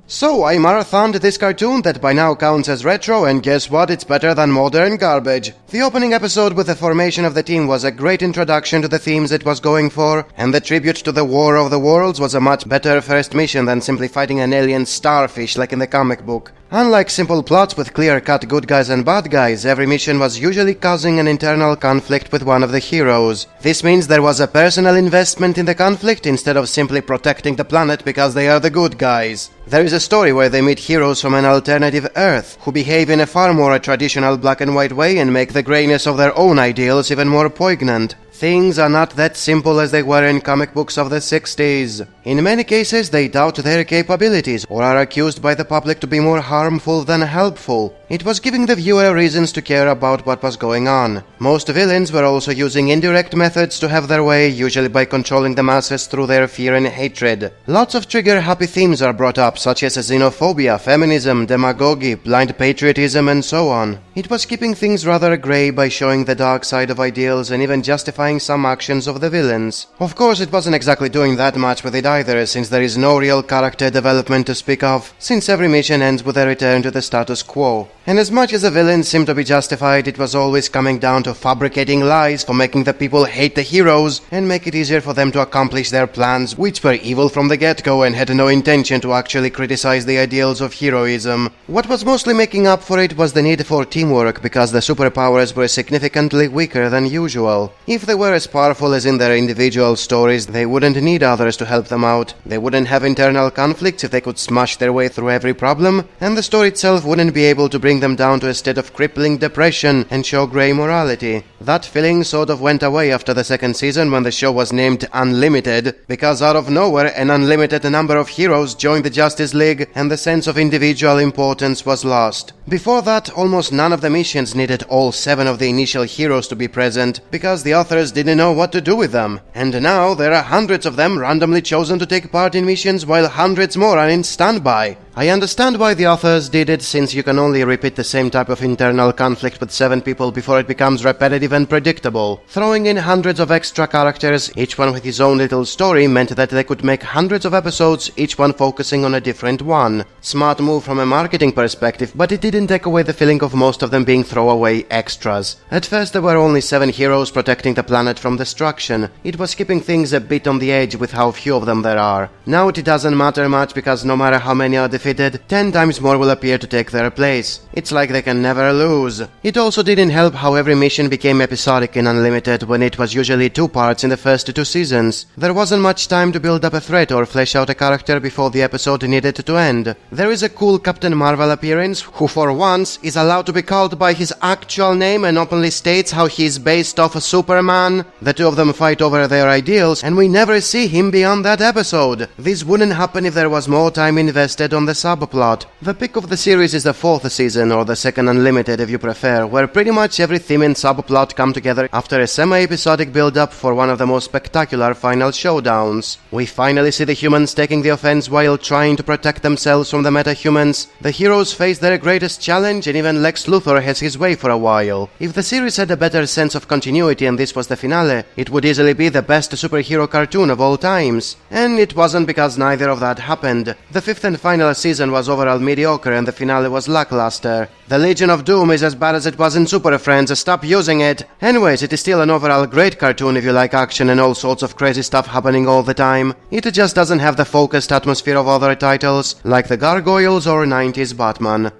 So I marathoned this cartoon that by now counts as retro, and guess what? It's better than modern garbage. The opening episode with the formation of the team was a great introduction to the themes it was going for, and the tribute to the War of the Worlds was a much better first mission than simply fighting an alien starfish like in the comic book. Unlike simple plots with clear-cut good guys and bad guys, every mission was usually causing an internal conflict with one of the heroes. This means there was a personal investment in the conflict instead of simply protecting the planet because they are the good guys. There is a story where they meet heroes from an alternative Earth, who behave in a far more traditional black and white way and make the greyness of their own ideals even more poignant. Things are not that simple as they were in comic books of the 60s. In many cases, they doubt their capabilities or are accused by the public to be more harmful than helpful. It was giving the viewer reasons to care about what was going on. Most villains were also using indirect methods to have their way, usually by controlling the masses through their fear and hatred. Lots of trigger-happy themes are brought up, such as xenophobia, feminism, demagoguery, blind patriotism, and so on. It was keeping things rather grey by showing the dark side of ideals and even justifying some actions of the villains. Of course, it wasn't exactly doing that much with it either, since there is no real character development to speak of, since every mission ends with a return to the status quo. And as much as the villains seemed to be justified, it was always coming down to fabricating lies for making the people hate the heroes and make it easier for them to accomplish their plans, which were evil from the get-go and had no intention to actually criticize the ideals of heroism. What was mostly making up for it was the need for teamwork, because the superpowers were significantly weaker than usual. If they were as powerful as in their individual stories, they wouldn't need others to help them out. They wouldn't have internal conflicts if they could smash their way through every problem, and the story itself wouldn't be able to bring them down to a state of crippling depression and show grey morality. That feeling sort of went away after the second season when the show was named Unlimited, because out of nowhere an unlimited number of heroes joined the Justice League and the sense of individual importance was lost. Before that, almost none of the missions needed all 7 of the initial heroes to be present, because the authors didn't know what to do with them. And now there are hundreds of them randomly chosen to take part in missions, while hundreds more are in standby. I understand why the authors did it, since you can only repeat the same type of internal conflict with 7 people before it becomes repetitive and predictable. Throwing in hundreds of extra characters, each one with his own little story, meant that they could make hundreds of episodes, each one focusing on a different one. Smart move from a marketing perspective, but it didn't take away the feeling of most of them being throwaway extras. At first there were only 7 heroes protecting the planet from destruction. It was keeping things a bit on the edge with how few of them there are. Now it doesn't matter much, because no matter how many are defeated, 10 times more will appear to take their place. It's like they can never lose. It also didn't help how every mission became episodic in Unlimited when it was usually 2 parts in the first 2 seasons. There wasn't much time to build up a threat or flesh out a character before the episode needed to end. There is a cool Captain Marvel appearance, who for once is allowed to be called by his actual name and openly states how he is based off of Superman. The 2 of them fight over their ideals, and we never see him beyond that episode. This wouldn't happen if there was more time invested on the subplot. The pick of the series is the 4th season, or the second Unlimited if you prefer, where pretty much every theme and subplot come together after a semi-episodic build-up for one of the most spectacular final showdowns. We finally see the humans taking the offense while trying to protect themselves from the meta-humans. The heroes face their greatest challenge, and even Lex Luthor has his way for a while. If the series had a better sense of continuity and this was the finale, it would easily be the best superhero cartoon of all times. And it wasn't, because neither of that happened. The 5th and final season was overall mediocre and the finale was lackluster. The Legion of Doom is as bad as it was in Super Friends, stop using it! Anyways, it is still an overall great cartoon if you like action and all sorts of crazy stuff happening all the time. It just doesn't have the focused atmosphere of other titles, like the Gargoyles or 90s Batman.